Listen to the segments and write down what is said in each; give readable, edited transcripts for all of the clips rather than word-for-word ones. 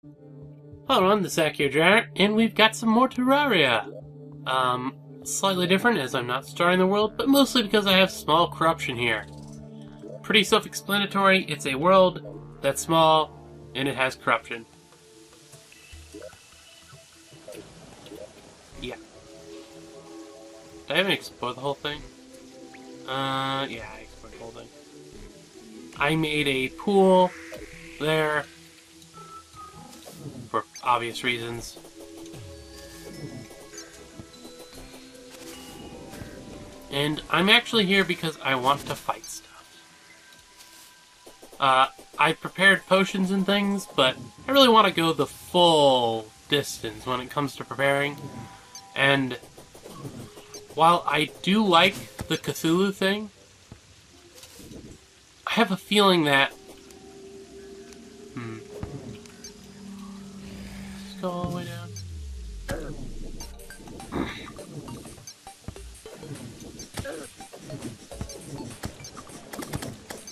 Hello everyone, this is Akhier, and we've got some more Terraria. Slightly different as I'm not starting the world, but mostly because I have small corruption here. Pretty self-explanatory, it's a world that's small, and it has corruption. Yeah. Did I even explore the whole thing? Yeah, I explored the whole thing. I made a pool there, for obvious reasons. And I'm actually here because I want to fight stuff. I prepared potions and things, but I really want to go the full distance when it comes to preparing. And while I do like the Cthulhu thing, I have a feeling that... Let's go all the way down.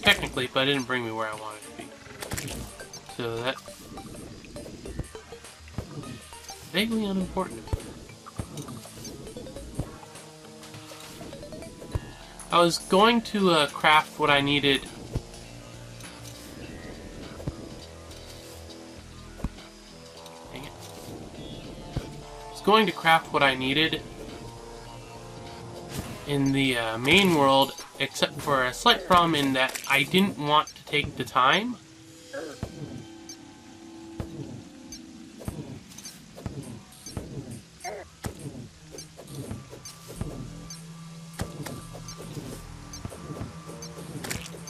Technically, but it didn't bring me where I wanted to be. So that... vaguely unimportant. I was going to craft what I needed... Dang it. I was going to craft what I needed in the main world, except for a slight problem in that I didn't want to take the time.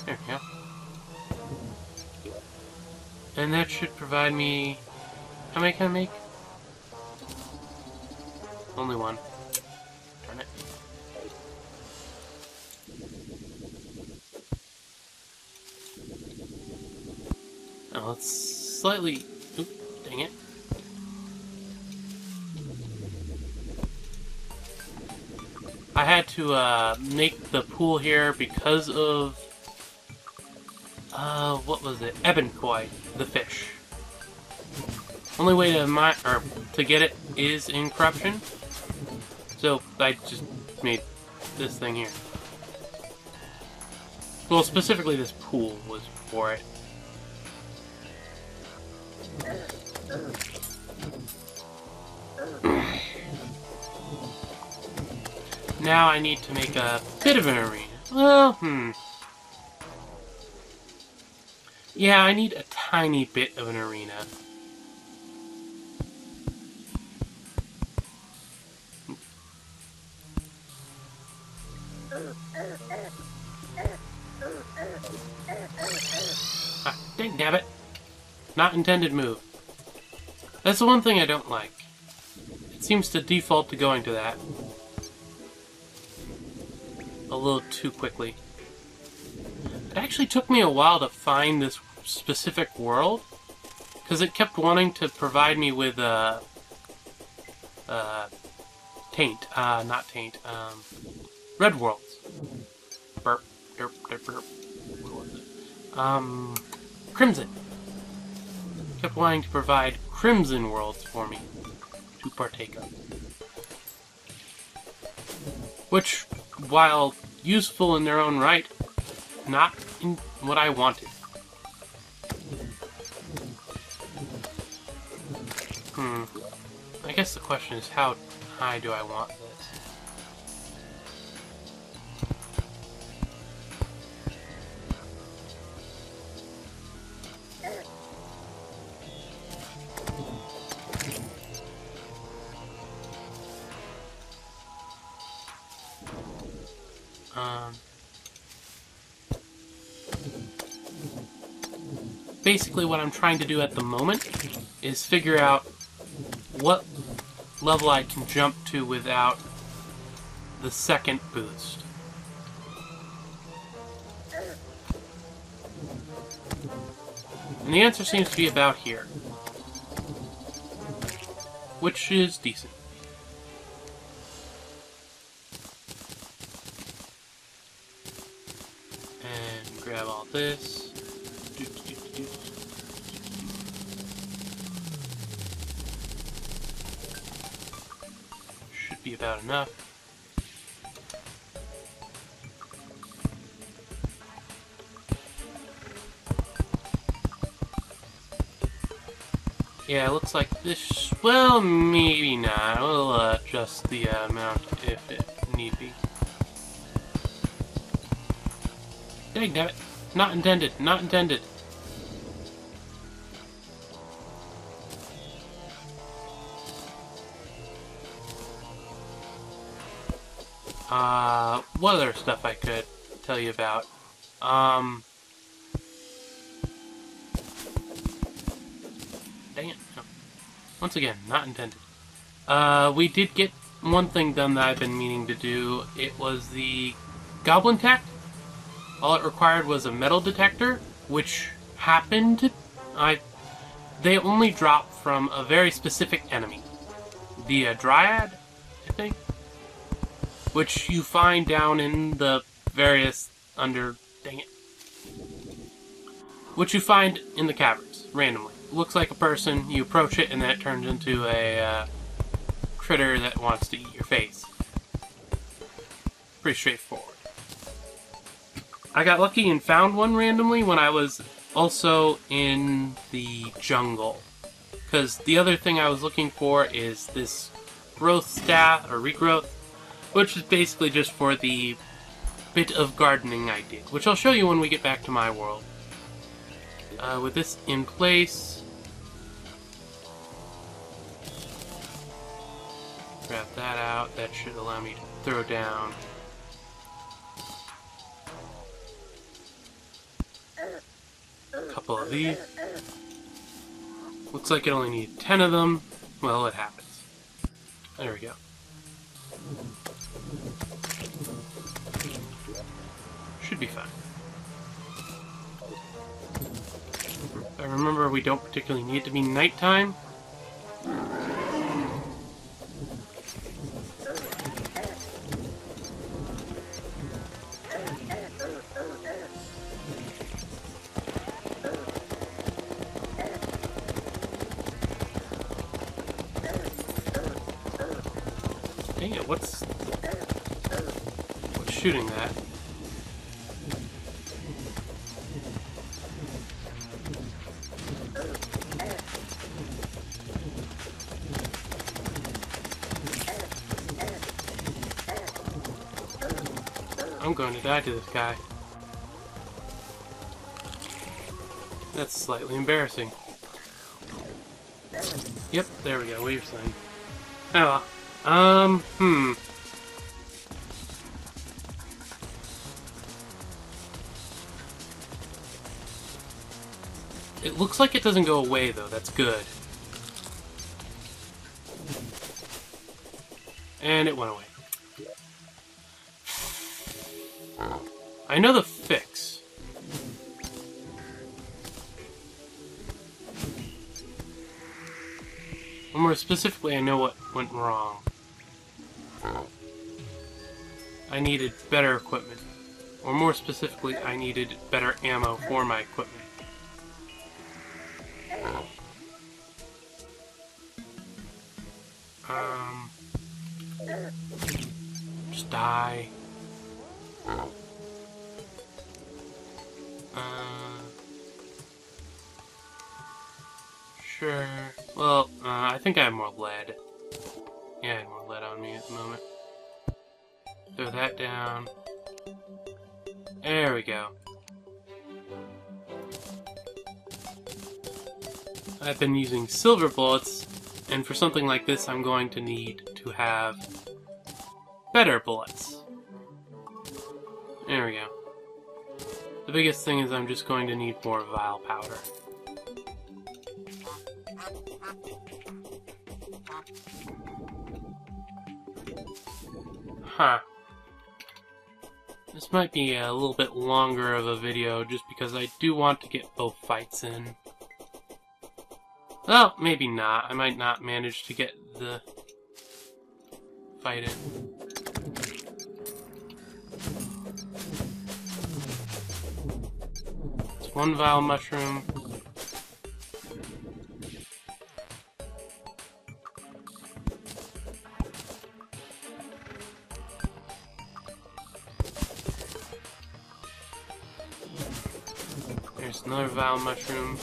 There we go. And that should provide me... How many can I make? Only one. Darn it. Now let's slightly... Oop, dang it. I had to make the pool here because of... what was it? Ebenkoi, the fish. Only way to get it is in corruption. So I just made this thing here. Well, specifically this pool was for it. Now I need to make a bit of an arena. Well, yeah, I need a tiny bit of an arena. Ah, dang nabbit. Not intended move. That's the one thing I don't like. It seems to default to going to that. A little too quickly. It actually took me a while to find this specific world, because it kept wanting to provide me with taint, not taint, red worlds. Burp, derp, derp, derp. What was it? Crimson. Kept wanting to provide crimson worlds for me to partake of. Which, while useful in their own right, not in what I wanted. I guess the question is, how high do I want this? Basically what I'm trying to do at the moment is figure out what level I can jump to without the second boost. And the answer seems to be about here, which is decent. And grab all this. be about enough. Yeah, it looks like this... Well, maybe not. We'll adjust the amount if it need be. Dang, damn it. Not intended. Not intended. What other stuff I could tell you about? Dang it. No. Once again, not intended. We did get one thing done that I've been meaning to do. It was the Goblin Tech. All it required was a metal detector, which happened... They only drop from a very specific enemy. The Dryad, I think? Which you find down in the various dang it. Which you find in the caverns, randomly. Looks like a person, you approach it, and then it turns into a critter that wants to eat your face. Pretty straightforward. I got lucky and found one randomly when I was also in the jungle. Because the other thing I was looking for is this growth staff, or regrowth, which is basically just for the bit of gardening I did, which I'll show you when we get back to my world. With this in place, grab that out. That should allow me to throw down a couple of these. Looks like it only needed 10 of them. Well, it happens. There we go. Should be fine. I remember we don't particularly need it to be nighttime. Dang it, what's shooting that? I'm going to die to this guy. That's slightly embarrassing. Yep, there we go, wave sign. Oh well. It looks like it doesn't go away though, that's good. And it went away. I know the fix. Or more specifically, I know what went wrong. I needed better equipment. Or more specifically, I needed better ammo for my equipment. Just die. Sure. Well, I think I have more lead. Yeah, I have more lead on me at the moment. Throw that down. There we go. I've been using silver bullets, and for something like this I'm going to need to have better bullets. There we go. The biggest thing is I'm just going to need more vial powder. Huh. This might be a little bit longer of a video just because I do want to get both fights in. Well, maybe not. I might not manage to get the fight in. It's one vial mushroom. Another vile mushroom.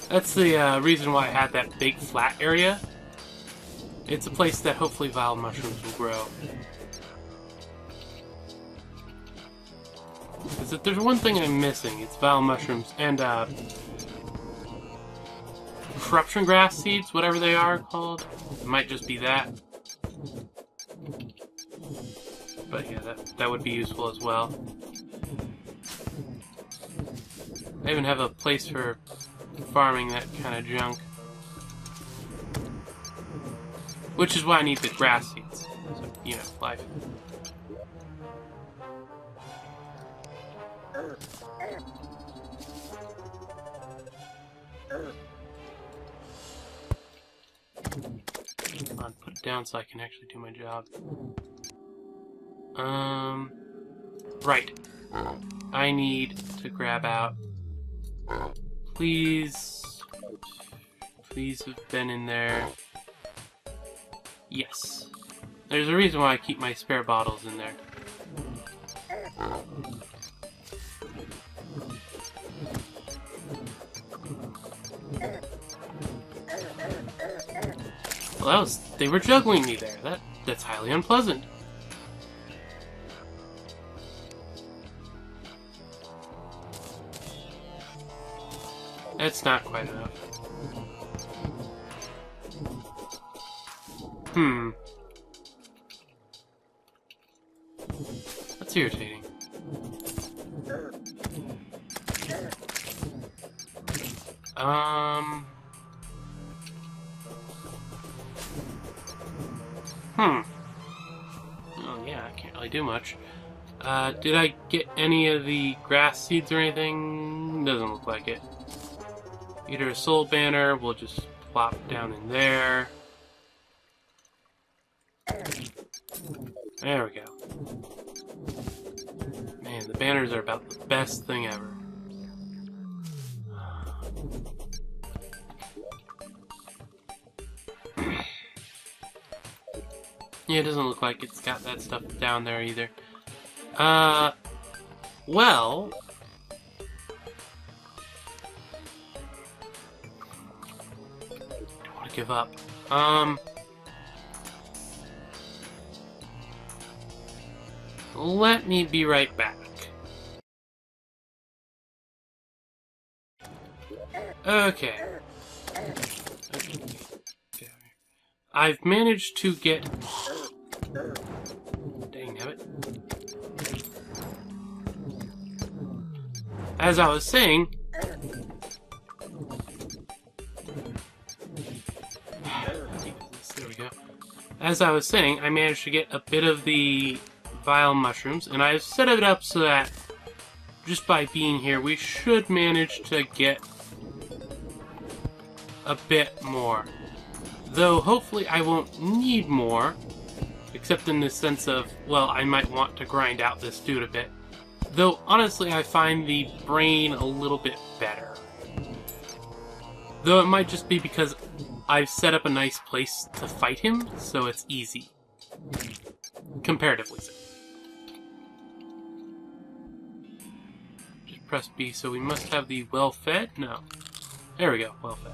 That's the reason why I had that big flat area. It's a place that hopefully vile mushrooms will grow. Because if there's one thing I'm missing, it's vile mushrooms and corruption grass seeds, whatever they are called. It might just be that. But yeah, that would be useful as well. I even have a place for farming that kind of junk. Which is why I need the grass seeds. So, you know, life. Come on, put it down so I can actually do my job. Right. I need to grab out. Please have been in there. Yes. There's a reason why I keep my spare bottles in there. Well, they were juggling me there. That's highly unpleasant. That's not quite enough. That's irritating. Oh yeah, I can't really do much. Did I get any of the grass seeds or anything? Doesn't look like it. Either a soul banner, we'll just plop down in there. There we go. Man, the banners are about the best thing ever. Yeah, it doesn't look like it's got that stuff down there either. Well... don't want to give up. Let me be right back. Okay. I've managed to get... dang nabbit. As I was saying... there we go. As I was saying, I managed to get a bit of the vile mushrooms, and I've set it up so that just by being here, we should manage to get a bit more. Though, hopefully I won't need more, except in the sense of, well, I might want to grind out this dude a bit. Though, honestly, I find the brain a little bit better. Though it might just be because I've set up a nice place to fight him, so it's easy. Comparatively so. Just press B, so we must have the well-fed? No. There we go, well-fed.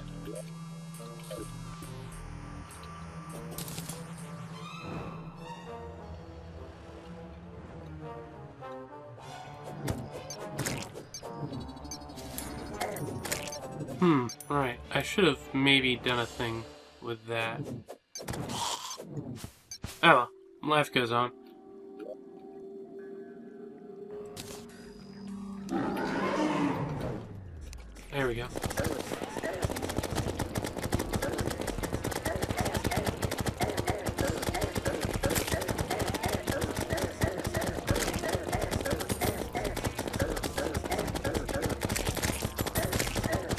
Right. I should have maybe done a thing with that. Oh well, life goes on. There we go.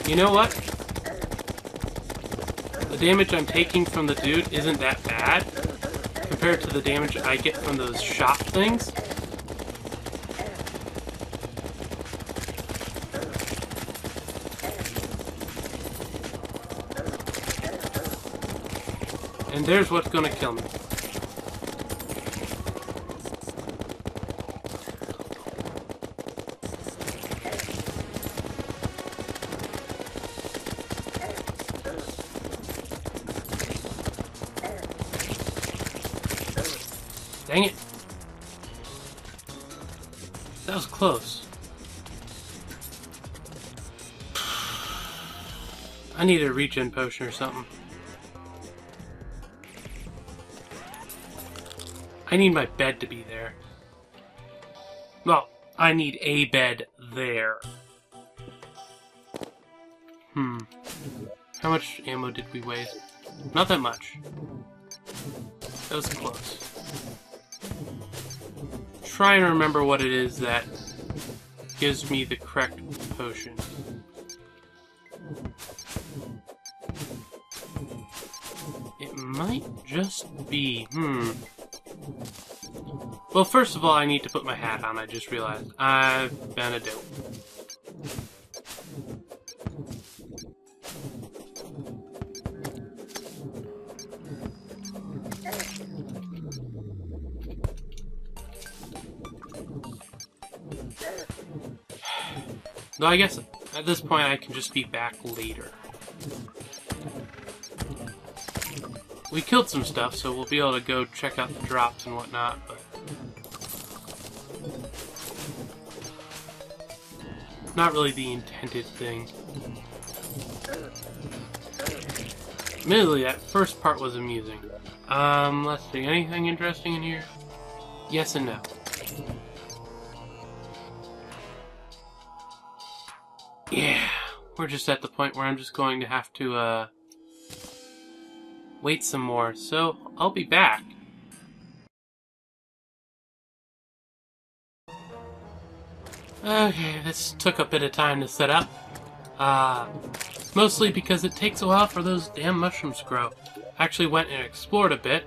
You know what? The damage I'm taking from the dude isn't that bad compared to the damage I get from those shot things. And there's what's gonna kill me. Dang it. That was close. I need a regen potion or something. I need my bed to be there. Well, I need a bed there. How much ammo did we waste? Not that much. That was close. Try and remember what it is that gives me the correct potion. It might just be... Well, first of all, I need to put my hat on. I just realized. I've been a dope. Though I guess at this point I can just be back later. We killed some stuff, so we'll be able to go check out the drops and whatnot, but... not really the intended thing. Admittedly, that first part was amusing. Let's see, anything interesting in here? Yes and no. Yeah, we're just at the point where I'm just going to have to, wait some more, so I'll be back. Okay, this took a bit of time to set up. Mostly because it takes a while for those damn mushrooms to grow. I actually went and explored a bit,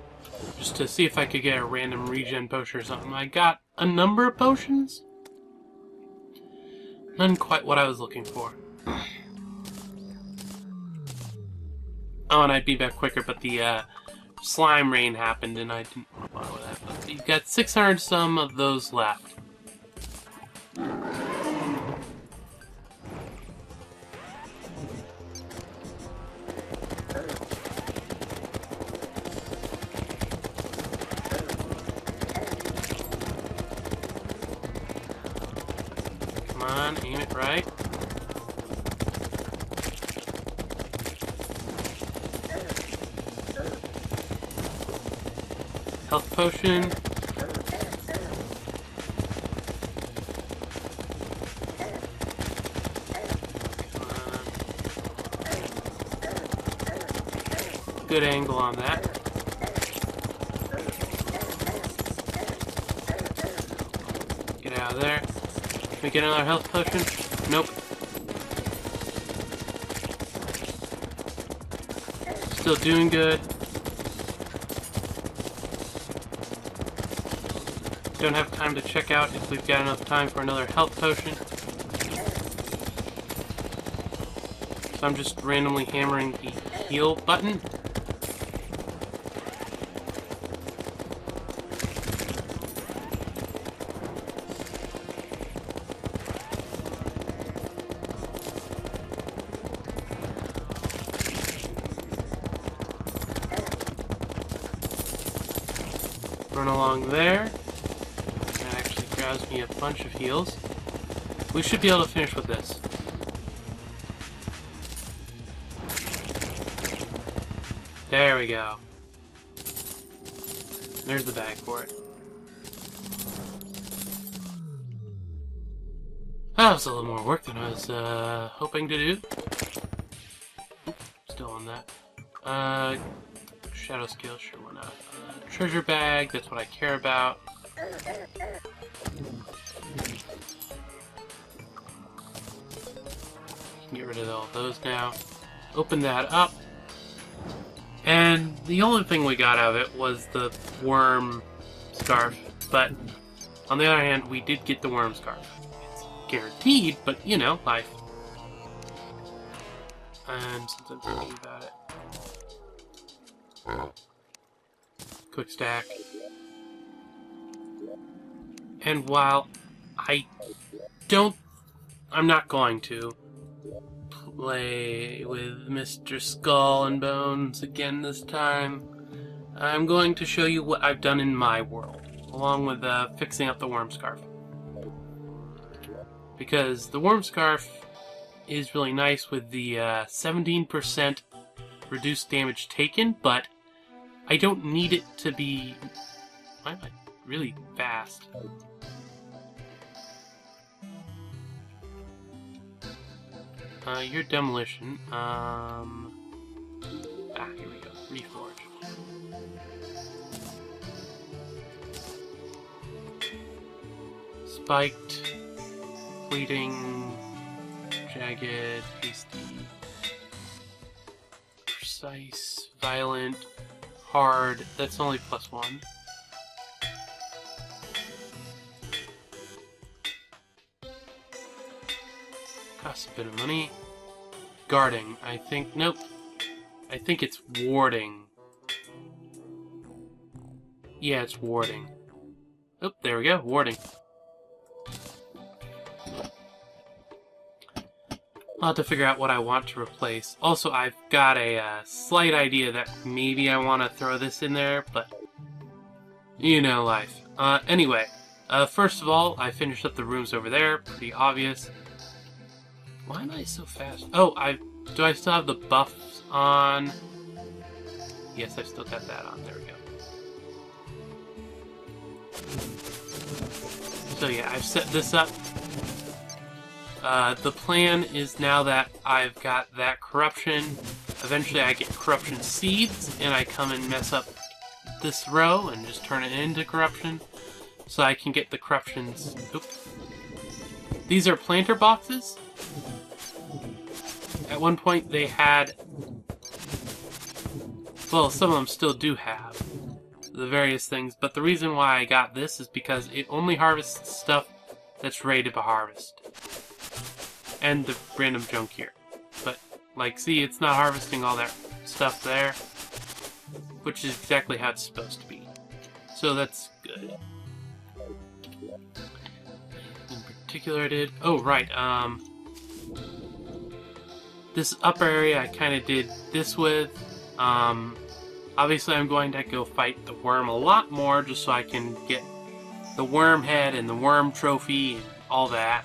just to see if I could get a random regen potion or something. I got a number of potions. None quite what I was looking for. Oh, and I'd be back quicker, but the slime rain happened and I didn't bother with that. But you've got 600 some of those left. Come on, aim it right. Health potion. Good angle on that. Get out of there. Can we get another health potion? Nope. Still doing good. Don't have time to check out if we've got enough time for another health potion. So I'm just randomly hammering the heal button. Run along there. That actually grabs me a bunch of heals. We should be able to finish with this. There we go. There's the bag for it. That was a little more work than I was hoping to do. Still on that. Shadow skill, sure, why not. Treasure bag, that's what I care about. Can get rid of all those now. Open that up. And the only thing we got out of it was the worm scarf. But on the other hand, we did get the worm scarf. It's guaranteed, but you know, life. And since I'm thinking about it. Quick stack. And while I'm not going to play with Mr. Skull and Bones again this time. I'm going to show you what I've done in my world. along with fixing up the worm scarf. Because the worm scarf is really nice with the 17% reduced damage taken, but I don't need it to be... Why am I really fast? Your demolition. Here we go. Reforge. Spiked, fleeting, jagged, hasty, precise, violent, hard. That's only +1. Costs a bit of money. Guarding, I think. Nope. I think it's warding. Yeah, it's warding. Oh, there we go. Warding. I'll have to figure out what I want to replace. Also, I've got a slight idea that maybe I want to throw this in there, but you know life. Anyway, first of all, I finished up the rooms over there. Pretty obvious. Why am I so fast? Oh, do I still have the buffs on? Yes, I've still got that on. There we go. So yeah, I've set this up. The plan is now that I've got that corruption, eventually I get corruption seeds, and I come and mess up this row and just turn it into corruption, so I can get the corruptions. Oops. These are planter boxes. At one point they had, well, some of them still do have the various things, but the reason why I got this is because it only harvests stuff that's ready to harvest. And the random junk here. But, like, see, it's not harvesting all that stuff there, which is exactly how it's supposed to be. So that's good. In particular I did, oh right, this upper area I kind of did this with. Obviously I'm going to go fight the worm a lot more just so I can get the worm head and the worm trophy and all that.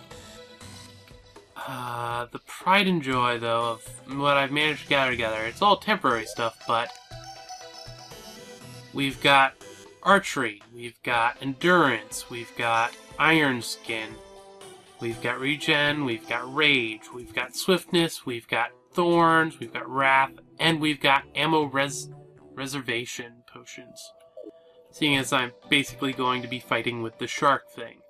The pride and joy, though, of what I've managed to gather together, it's all temporary stuff, but we've got archery, we've got endurance, we've got iron skin, we've got regen, we've got rage, we've got swiftness, we've got thorns, we've got wrath, and we've got ammo reservation potions. Seeing as I'm basically going to be fighting with the shark thing.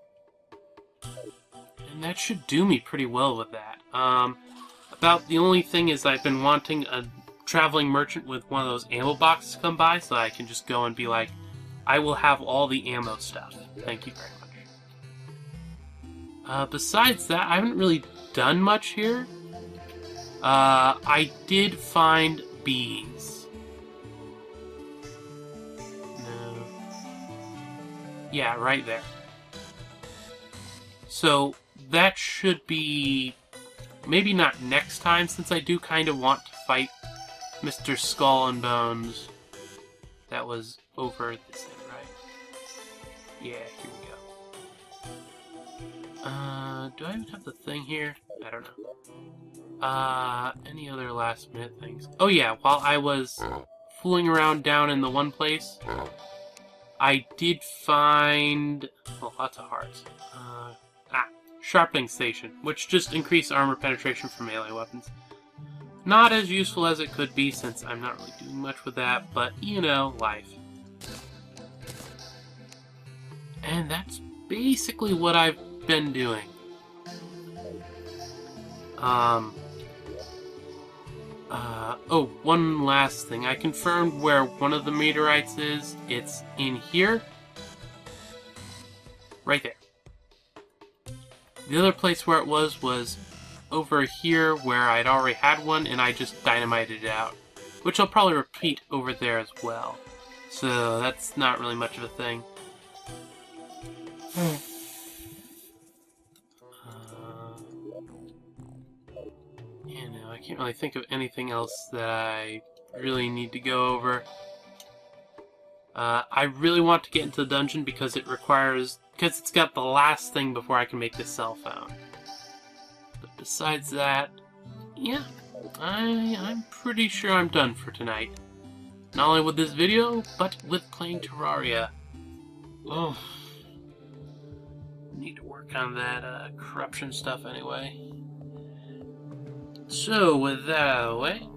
And that should do me pretty well with that. About the only thing is I've been wanting a traveling merchant with one of those ammo boxes come by so I can just go and be like, I will have all the ammo stuff. Thank you very much. Besides that, I haven't really done much here. I did find bees. No. Yeah, right there. So that should be maybe not next time, since I do kind of want to fight Mr. Skull and Bones. That was over this thing, right? Yeah, here we go. Do I even have the thing here? I don't know. Any other last minute things? Oh yeah, while I was fooling around down in the one place, I did find, well, lots of hearts. Sharpening station, which just increased armor penetration for melee weapons. Not as useful as it could be, since I'm not really doing much with that, but, you know, life. And that's basically what I've been doing. Oh, one last thing. I confirmed where one of the meteorites is. It's in here. Right there. The other place where it was over here where I'd already had one, and I just dynamited it out. Which I'll probably repeat over there as well. So that's not really much of a thing. You know, I can't really think of anything else that I really need to go over. I really want to get into the dungeon because it's got the last thing before I can make this cell phone. But besides that, yeah, I'm pretty sure I'm done for tonight. Not only with this video, but with playing Terraria. Oh, need to work on that corruption stuff anyway. So, with that out of the way,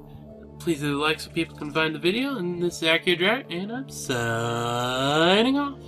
please leave a like so people can find the video, and this is Akhier, and I'm signing off.